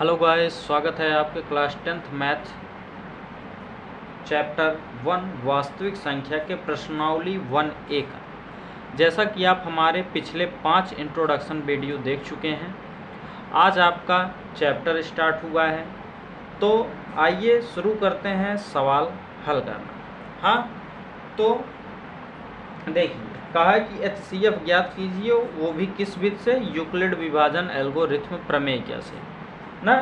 Hello guys, स्वागत है आपके क्लास 10th मैथ चैप्टर 1 वास्तविक संख्या के प्रश्नावली 1A का। जैसा कि आप हमारे पिछले 5 इंट्रोडक्शन वीडियो देख चुके हैं, आज आपका चैप्टर स्टार्ट हुआ है। तो आइए शुरू करते हैं सवाल हल करना। हाँ, तो देखिए, कहा कि HCF ज्ञात कीजिए, वो भी किस विधि से? यूक्लिड विभाजन एल्गोरिथ्म प्रमेय से ना।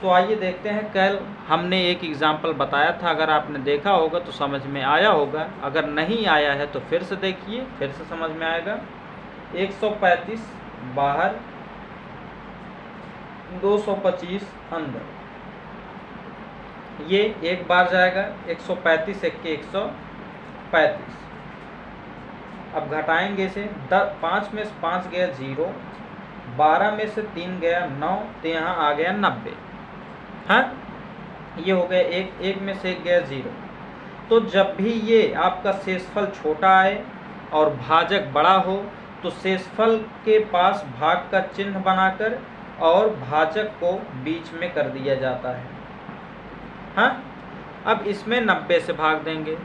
तो आइए देखते हैं। कल हमने एक एग्जाम्पल बताया था, अगर आपने देखा होगा तो समझ में आया होगा, अगर नहीं आया है तो फिर से देखिए, फिर से समझ में आएगा। 135 बाहर, 225 अंदर, ये एक बार जाएगा। 135 एक के 135। अब घटाएंगे इसे। 5 में से 5 गया 0, 12 में से 3 गया 9, तो यहाँ आ गया 90। हाँ, ये हो गया एक में से 1 गया 0। तो जब भी ये आपका शेषफल छोटा आए और भाजक बड़ा हो तो शेषफल के पास भाग का चिन्ह बनाकर और भाजक को बीच में कर दिया जाता है। हाँ, अब इसमें 90 से भाग देंगे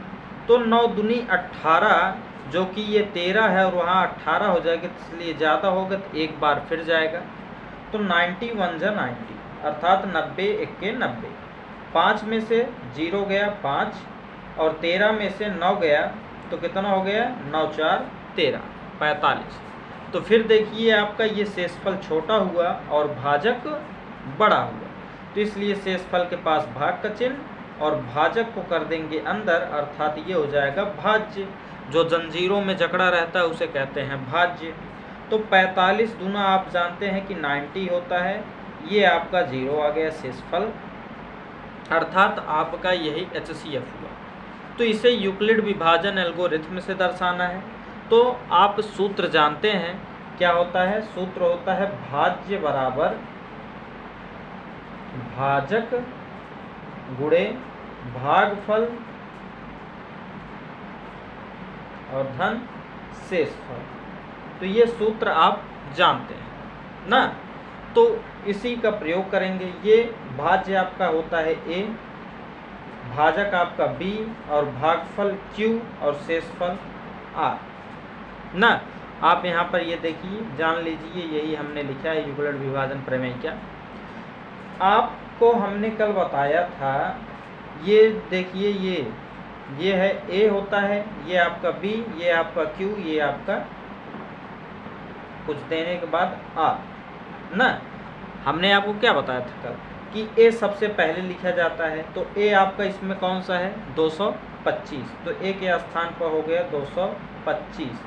तो 9 दूनी 18, जो कि ये 13 है और वहाँ 18 हो जाएगा, इसलिए ज़्यादा होगा तो एक बार फिर जाएगा। तो 91 जा 90, अर्थात 90 एक के 90। 5 में से 0 गया 5 और 13 में से 9 गया, तो कितना हो गया? 9 4 13, 45। तो फिर देखिए, आपका ये शेषफल छोटा हुआ और भाजक बड़ा हुआ, तो इसलिए शेषफल के पास भाग का चिन्ह और भाजक को कर देंगे अंदर, अर्थात ये हो जाएगा भाज्य। जो जंजीरों में जकड़ा रहता है उसे कहते हैं भाज्य। तो 45 दूना आप जानते हैं कि 90 होता है, ये आपका 0 आ गया शेषफल, अर्थात आपका यही HCF हुआ। तो इसे यूक्लिड विभाजन एल्गोरिथ्म से दर्शाना है। तो आप सूत्र जानते हैं, क्या होता है? सूत्र होता है भाज्य बराबर भाजक गुणे भागफल और धन शेषफल। तो ये सूत्र आप जानते हैं ना, तो इसी का प्रयोग करेंगे। ये भाज्य आपका होता है A, भाजक आपका B और भागफल Q और शेषफल R ना। आप यहाँ पर ये देखिए, जान लीजिए, यही हमने लिखा है यूक्लिड विभाजन प्रमेय क्या। आपको हमने कल बताया था, ये देखिए, ये है A होता है, ये आपका B, ये आपका Q, ये आपका कुछ देने के बाद R ना। हमने आपको क्या बताया था कल कि A सबसे पहले लिखा जाता है। तो A आपका इसमें कौन सा है? 225। तो A के स्थान पर हो गया 225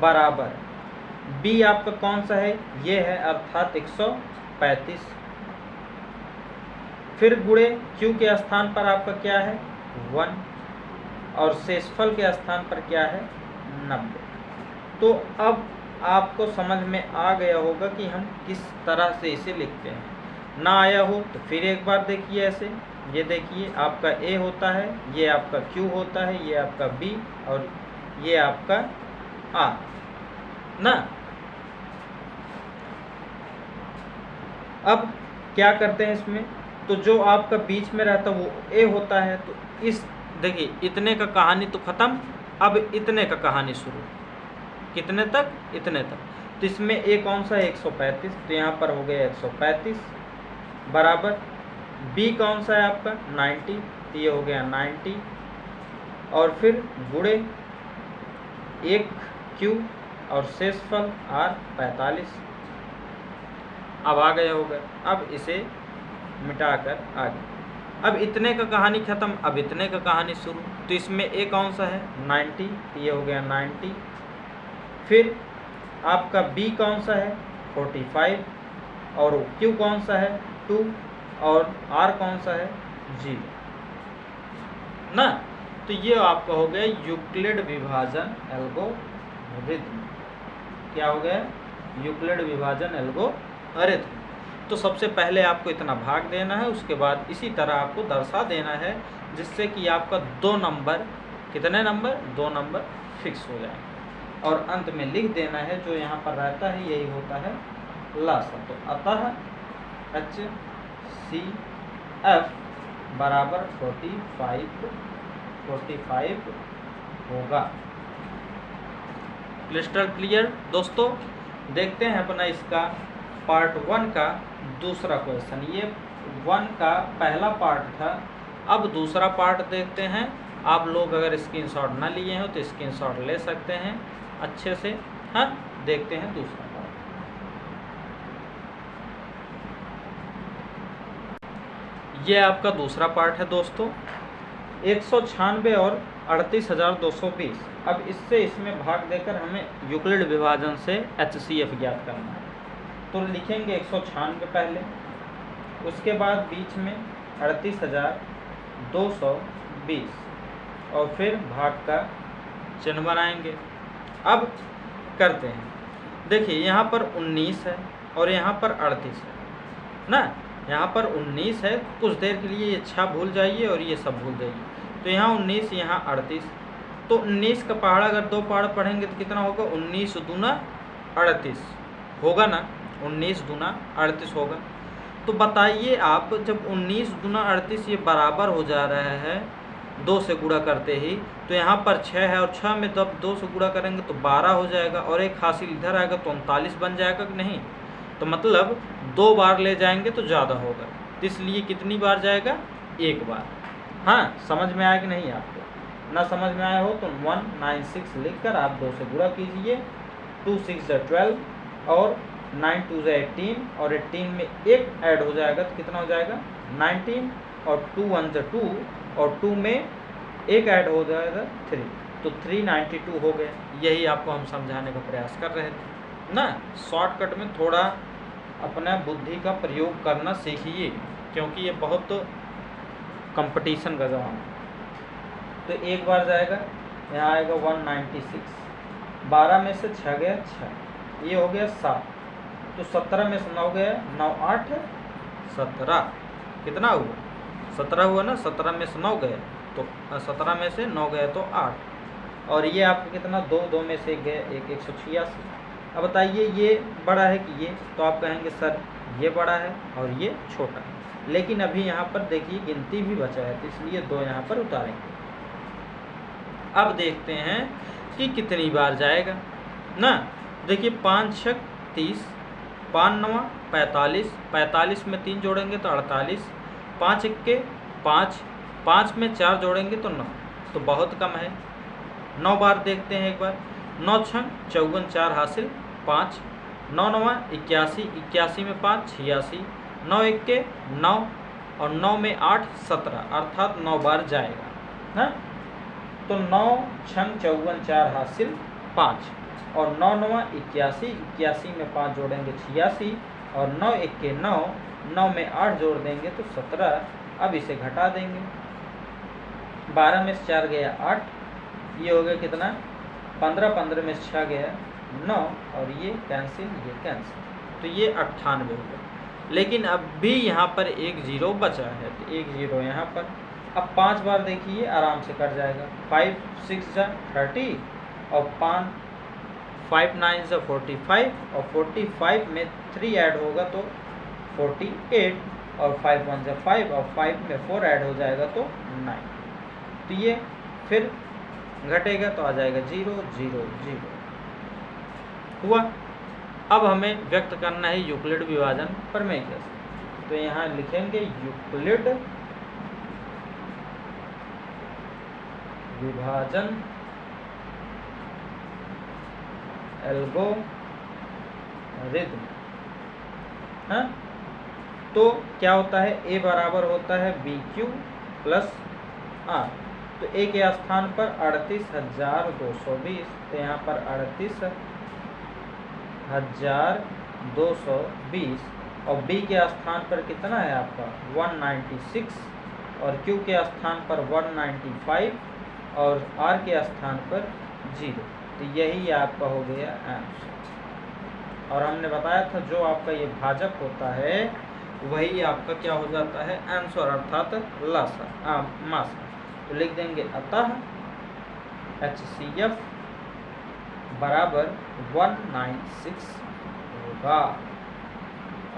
बराबर B आपका कौन सा है? ये है, अर्थात 135। फिर गुणे Q के स्थान पर आपका क्या है? 1 और शेषफल के स्थान पर क्या है? 90। तो अब आपको समझ में आ गया होगा कि हम किस तरह से इसे लिखते हैं। ना आया हो तो फिर एक बार देखिए ऐसे। ये देखिए, आपका A होता है, ये आपका Q होता है, ये आपका B और ये आपका R ना। अब क्या करते हैं इसमें? तो जो आपका बीच में रहता है वो A होता है। तो इस देखिए, इतने का कहानी तो ख़त्म, अब इतने का कहानी शुरू। कितने तक? इतने तक। तो इसमें A कौन सा है? 135, तो यहाँ पर हो गया 135 बराबर B कौन सा है आपका? 90, तो ये हो गया 90 और फिर गुणे 1 Q और शेषफल R 45। अब आ गया होगा। अब इसे मिटाकर आगे, अब इतने का कहानी ख़त्म, अब इतने का कहानी शुरू। तो इसमें A कौन सा है? 90, ये हो गया 90। फिर आपका B कौन सा है? 45 और Q कौन सा है? 2 और R कौन सा है? 0 ना। तो ये आपका हो गया यूक्लिड विभाजन एल्गोरिथ्म। क्या हो गया? यूक्लिड विभाजन एल्गोरिथ्म। तो सबसे पहले आपको इतना भाग देना है, उसके बाद इसी तरह आपको दर्शा देना है, जिससे कि आपका 2 नंबर, कितने नंबर? 2 नंबर फिक्स हो जाए। और अंत में लिख देना है, जो यहाँ पर रहता है यही होता है लासा। तो अतः HCF बराबर 45 होगा। क्रिस्टल क्लियर दोस्तों। देखते हैं अपना इसका पार्ट 1 का दूसरा क्वेश्चन। ये 1 का पहला पार्ट था, अब दूसरा पार्ट देखते हैं। आप लोग अगर स्क्रीनशॉट ना लिए हो तो स्क्रीनशॉट ले सकते हैं अच्छे से। हाँ, देखते हैं दूसरा पार्ट। ये आपका दूसरा पार्ट है दोस्तों। 196 और 38,220। अब इससे इसमें भाग देकर हमें यूक्लिड विभाजन से HCF ज्ञात करना है। तो लिखेंगे 196 पहले, उसके बाद बीच में 38,220 और फिर भाग का चिन्ह बनाएंगे। अब करते हैं। देखिए यहाँ पर 19 है और यहाँ पर 38 है ना। यहाँ पर 19 है, कुछ देर के लिए ये 6 भूल जाइए और ये सब भूल जाइए। तो यहाँ 19, यहाँ 38। तो 19 का पहाड़ा अगर 2 पहाड़ पढ़ेंगे तो कितना होगा? 19 दूना 38 होगा ना। 19 दूना 38 होगा। तो बताइए आप, जब 19 दूना 38 ये बराबर हो जा रहा है 2 से गुणा करते ही, तो यहाँ पर 6 है और 6 में जब 2 से गुणा करेंगे तो 12 हो जाएगा और एक हासिल इधर आएगा तो 39 बन जाएगा कि नहीं। तो मतलब 2 बार ले जाएंगे तो ज़्यादा होगा, तो इसलिए कितनी बार जाएगा? 1 बार। हाँ, समझ में आया कि नहीं आपको? ना समझ में आया हो तो 196 लिखकर आप 2 से गुणा कीजिए। 2 6 12 और 9 2 18 और 18 में 1 ऐड हो जाएगा तो कितना हो जाएगा? 19 और 2 1 2 और 2 में 1 ऐड हो जाएगा 3, तो 392 हो गया। यही आपको हम समझाने का प्रयास कर रहे थे ना। शॉर्टकट में थोड़ा अपना बुद्धि का प्रयोग करना सीखिए, क्योंकि ये बहुत कंपटीशन का ज़माना है। तो 1 बार जाएगा, यहाँ आएगा 196। 12 में से 6 गया 6, ये हो गया 7। तो 17 में से 9 गया 9 8 17, कितना हुआ? 17 हुआ ना। 17 में से 9 गया तो 17 में से 9 गया तो 8। और ये आपका कितना? 2 2 में से 1 गया 1 186। अब बताइए ये बड़ा है कि ये? तो आप कहेंगे सर ये बड़ा है और ये छोटा है, लेकिन अभी यहाँ पर देखिए गिनती भी बचा है तो इसलिए 2 यहाँ पर उतारेंगे। अब देखते हैं कि कितनी बार जाएगा ना। देखिए 5 6 30, 5 9 45, 45 में 3 जोड़ेंगे तो 48, 5 1 5, 5 में 4 जोड़ेंगे तो 9, तो बहुत कम है। 9 बार देखते हैं एक बार। 9 6 54, 4 हासिल 5, 9 9 81, 81 में 5 86, 9 1 9 और 9 में 8 17, अर्थात 9 बार जाएगा ना। तो 9 6 54, 4 हासिल 5 और 9 9 81, 81 में 5 जोड़ेंगे 86 और 9 1 9, 9 में 8 जोड़ देंगे तो 17। अब इसे घटा देंगे। 12 में से 4 गया 8, ये हो गया कितना? 15, 15 में से 6 गया 9 और ये कैंसिल, ये कैंसिल, तो ये 98 हो गया। लेकिन अब भी यहाँ पर 1 0 बचा है, तो 1 0 यहाँ पर। अब 5 बार देखिए आराम से कट जाएगा। 5 6 30 और 5 9 45 और 45 में 3 ऐड होगा तो 48 और 5 1 5 और 5 में 4 ऐड हो जाएगा तो 9। तो ये फिर घटेगा तो आ जाएगा 0 0 0 हुआ। अब हमें व्यक्त करना है यूक्लिड विभाजन प्रमेय कैसे। तो यहाँ लिखेंगे यूक्लिड विभाजन एल्गोरिथम। हाँ, तो क्या होता है? A बराबर होता है BQ प्लस R। तो A के स्थान पर 38,220, तो यहाँ पर 38,220 और B के स्थान पर कितना है आपका? 196 और Q के स्थान पर 195 और R के स्थान पर 0। तो यही आपका हो गया आंसर। और हमने बताया था जो आपका ये भाजक होता है वही आपका क्या हो जाता है? आंसर, अर्थात लासा मासा। तो लिख देंगे अतः HCF बराबर 196 होगा।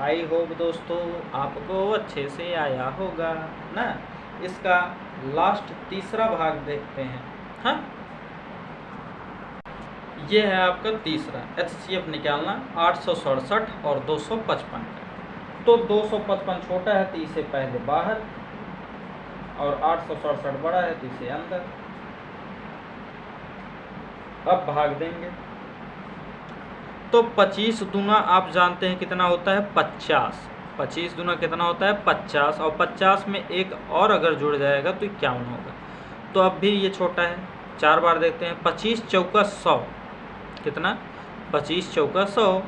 आई होप दोस्तों आपको अच्छे से आया होगा ना। इसका लास्ट तीसरा भाग देखते हैं। हाँ, ये है आपका तीसरा HCF निकालना 867 और 255 का। तो 255 छोटा है तो इसे पहले बाहर, और 867 बड़ा है तो इसे अंदर। अब भाग देंगे तो 25 दूना आप जानते हैं कितना होता है 50। 25 दूना कितना होता है 50, और 50 में एक और अगर जुड़ जाएगा तो 51 होगा। तो अब भी ये छोटा है, 4 बार देखते हैं। 25 चौका 100 कितना, 25 चौका 100,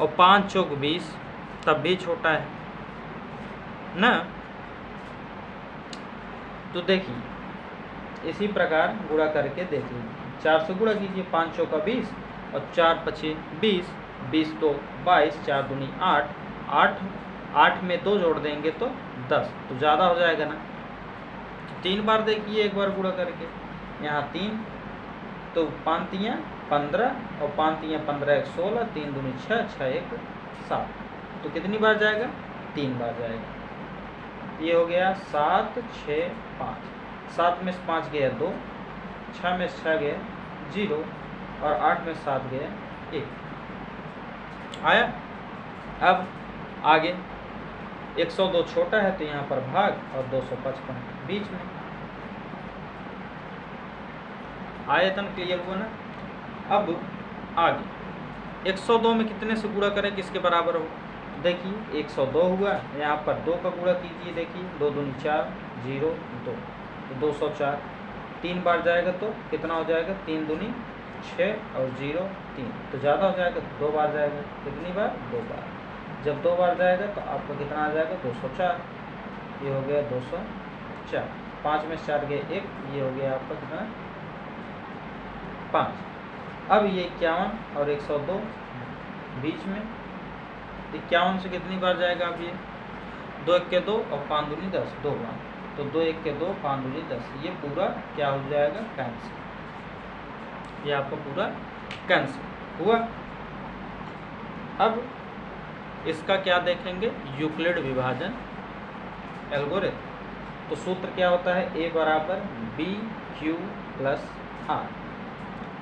और 5 चौक 20, तब भी छोटा है ना। तो देखिए इसी प्रकार गुणा करके देख लीजिए। 4 से गुणा कीजिए, 5 चौका 20 और 4 पचे 20, 20 तो 22, 4 दूनी 8, 8 में 2 जोड़ देंगे तो 10, तो ज़्यादा हो जाएगा ना। 3 बार देखिए एक बार गुणा करके, यहाँ 3 तो 5 तियाँ 15 और 5 तियाँ 15, 1 16, 3 दूनी 6, 6 1 7, तो कितनी बार जाएगा 3 बार जाएगा। ये हो गया 7 6 5, 7 में से 5 गया 2, 6 में से 6 गया 0, और 8 में 7 गया 1 आया। अब आगे 102 छोटा है तो यहाँ पर भाग, और 255 बीच में। आयतन क्लियर हुआ ना। अब आगे 102 में कितने से गुणा करें किसके बराबर हो। देखिए 102 हुआ, यहाँ पर 2 का गुणा कीजिए, देखिए 2 दूनी 4, 0 2, तो 204। 3 बार जाएगा तो कितना हो जाएगा, 3 दूनी 6 और 0 3, तो ज़्यादा हो जाएगा, 2 बार जाएगा। कितनी बार, 2 बार। जब 2 बार जाएगा तो आपको कितना आ जाएगा 204, ये हो गया 204। 5 में 4 गए 1, ये हो गया आपका कितना 5। अब ये 51 और 102 बीच में, 51 से कितनी बार जाएगा। अब ये 2 1 के 2 और 5 दूनी 10, 2 बार, तो 2 1 के 2, 5 दूनी 10, ये पूरा क्या हो जाएगा कैंसिल। ये आपका पूरा कैंसिल हुआ। अब इसका क्या देखेंगे, यूक्लिड विभाजन एल्गोरिथम। तो सूत्र क्या होता है, A बराबर BQ प्लस R।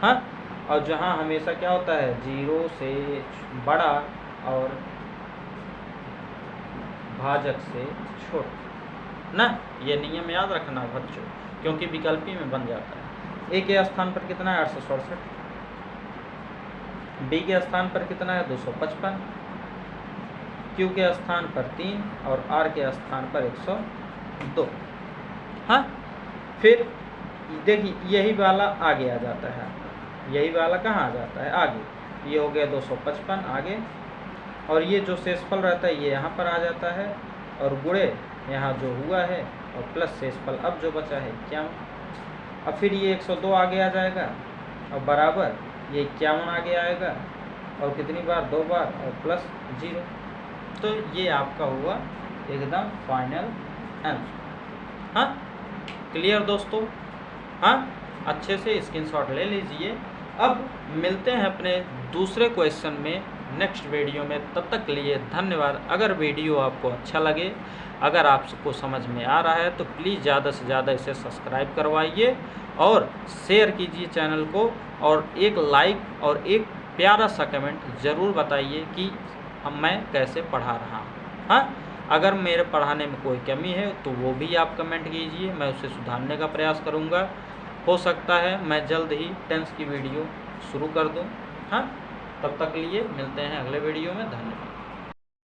हाँ, और जहाँ हमेशा क्या होता है 0 से बड़ा और भाजक से छोटा ना। ये नियम याद रखना बच्चों, क्योंकि विकल्पी में बन जाता है। A के स्थान पर कितना है 867, B के स्थान पर कितना है 255, Q के स्थान पर 3 और R के स्थान पर 102। हाँ, फिर देखिए यही वाला आगे आ जाता है, यही वाला कहाँ आ जाता है आगे, ये हो गया 255 आगे, और ये जो शेषफल रहता है ये यहाँ पर आ जाता है, और गुणे यहाँ जो हुआ है और प्लस शेषफल अब जो बचा है 51। अब फिर ये 102 आगे आ जाएगा, और बराबर ये 51 आगे आएगा, और कितनी बार 2 बार, और प्लस 0। तो ये आपका हुआ एकदम फाइनल आंसर। हाँ, क्लियर दोस्तों। हाँ, अच्छे से स्क्रीनशॉट ले लीजिए। अब मिलते हैं अपने दूसरे क्वेश्चन में नेक्स्ट वीडियो में, तब तक के लिए धन्यवाद। अगर वीडियो आपको अच्छा लगे, अगर आपको समझ में आ रहा है तो प्लीज़ ज़्यादा से ज़्यादा इसे सब्सक्राइब करवाइए और शेयर कीजिए चैनल को, और एक लाइक और एक प्यारा सा कमेंट ज़रूर बताइए कि मैं कैसे पढ़ा रहा हूँ। हाँ, अगर मेरे पढ़ाने में कोई कमी है तो वो भी आप कमेंट कीजिए, मैं उसे सुधारने का प्रयास करूँगा। हो सकता है मैं जल्द ही टेंस की वीडियो शुरू कर दूँ। हाँ, तब तक के लिए मिलते हैं अगले वीडियो में। धन्यवाद।